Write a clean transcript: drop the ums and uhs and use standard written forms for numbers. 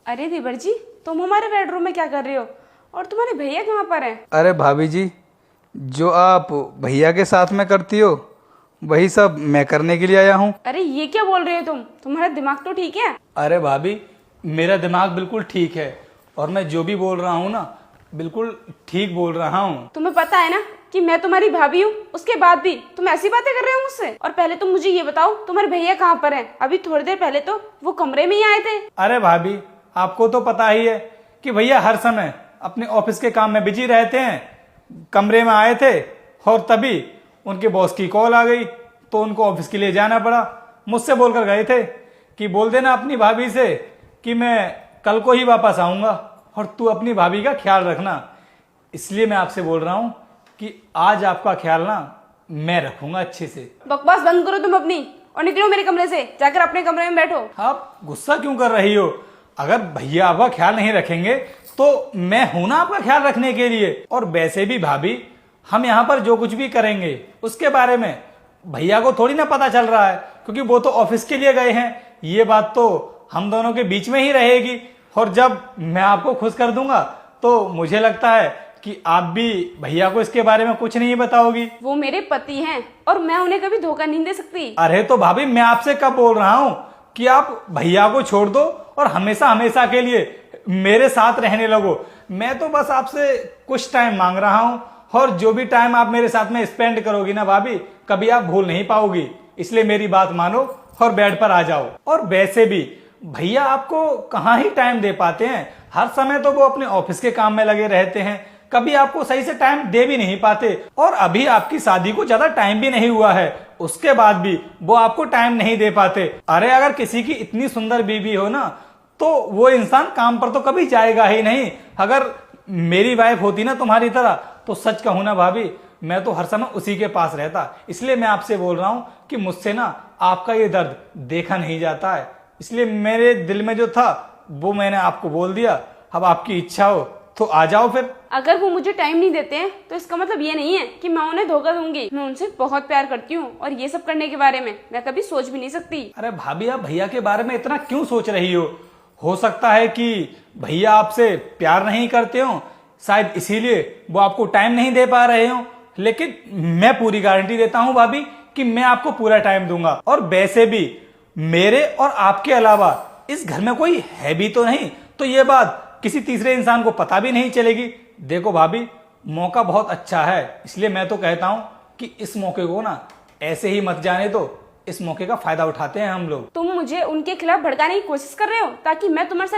अरे देवर जी, तुम हमारे बेडरूम में क्या कर रहे हो? और तुम्हारे भैया कहाँ पर हैं? अरे भाभी जी, जो आप भैया के साथ में करती हो वही सब मैं करने के लिए आया हूँ। अरे ये क्या बोल रहे हो तुम? तुम्हारा दिमाग तो ठीक है? अरे भाभी, मेरा दिमाग बिल्कुल ठीक है और मैं जो भी बोल रहा हूँ ना बिल्कुल ठीक बोल रहा हूँ। तुम्हें पता है ना कि मैं तुम्हारी भाभी हूँ, उसके बाद भी तुम ऐसी बातें कर रहे हो मुझसे? और पहले तुम मुझे ये बताओ, तुम्हारे भैया कहाँ पर हैं? अभी थोड़ी देर पहले तो वो कमरे में ही आए थे। अरे भाभी, आपको तो पता ही है कि भैया हर समय अपने ऑफिस के काम में बिजी रहते हैं। कमरे में आए थे और तभी उनके बॉस की कॉल आ गई तो उनको ऑफिस के लिए जाना पड़ा। मुझसे बोलकर गए थे कि बोल देना अपनी भाभी से कि मैं कल को ही वापस आऊंगा और तू अपनी भाभी का ख्याल रखना। इसलिए मैं आपसे बोल रहा हूँ कि आज आपका ख्याल ना मैं रखूंगा अच्छे से। बकवास बंद करो तुम अपनी और निकलो मेरे कमरे से, जाकर अपने कमरे में बैठो। आप गुस्सा क्यों कर रही हो? अगर भैया आपका ख्याल नहीं रखेंगे तो मैं हूं ना आपका ख्याल रखने के लिए। और वैसे भी भाभी, हम यहाँ पर जो कुछ भी करेंगे उसके बारे में भैया को थोड़ी ना पता चल रहा है, क्योंकि वो तो ऑफिस के लिए गए हैं। ये बात तो हम दोनों के बीच में ही रहेगी। और जब मैं आपको खुश कर दूंगा तो मुझे लगता है कि आप भी भैया को इसके बारे में कुछ नहीं बताओगी। वो मेरे पति हैं और मैं उन्हें कभी धोखा नहीं दे सकती। अरे तो भाभी, मैं आपसे कब बोल रहा हूँ कि आप भैया को छोड़ दो और हमेशा हमेशा के लिए मेरे साथ रहने लगो। मैं तो बस आपसे कुछ टाइम मांग रहा हूँ और जो भी टाइम आप मेरे साथ में स्पेंड करोगी ना भाभी, कभी आप भूल नहीं पाओगी। इसलिए मेरी बात मानो और बेड पर आ जाओ। और वैसे भी भैया आपको कहाँ ही टाइम दे पाते हैं। हर समय तो वो अपने ऑफिस के काम में लगे रहते हैं, कभी आपको सही से टाइम दे भी नहीं पाते। और अभी आपकी शादी को ज्यादा टाइम भी नहीं हुआ है, उसके बाद भी वो आपको टाइम नहीं दे पाते। अरे अगर किसी की इतनी सुंदर बीवी हो ना तो वो इंसान काम पर तो कभी जाएगा ही नहीं। अगर मेरी वाइफ होती ना तुम्हारी तरह तो सच कहूं ना भाभी, मैं तो हर समय उसी के पास रहता। इसलिए मैं आपसे बोल रहा हूं कि मुझसे ना आपका ये दर्द देखा नहीं जाता है। इसलिए मेरे दिल में जो था वो मैंने आपको बोल दिया। अब आपकी इच्छा हो तो आ जाओ फिर। अगर वो मुझे टाइम नहीं देते हैं तो इसका मतलब ये नहीं है कि मैं उन्हें धोखा दूंगी। मैं उनसे बहुत प्यार करती हूँ और ये सब करने के बारे में मैं कभी सोच भी नहीं सकती। अरे भाभी, आप भैया के बारे में इतना क्यों सोच रही हो सकता है कि भैया आपसे प्यार नहीं करते हो, शायद इसीलिए वो आपको टाइम नहीं दे पा रहे हो। लेकिन मैं पूरी गारंटी देता हूं भाभी कि मैं आपको पूरा टाइम दूंगा। और वैसे भी मेरे और आपके अलावा इस घर में कोई है भी तो नहीं, तो ये बात किसी तीसरे इंसान को पता भी नहीं चलेगी। देखो भाभी, मौका बहुत अच्छा है, इसलिए मैं तो कहता हूं कि इस मौके को ना ऐसे ही मत जाने दो। इस मौके का फायदा उठाते हैं हम लोग। तुम मुझे उनके खिलाफ भड़काने की कोशिश कर रहे हो ताकि मैं तुम्हारे साथ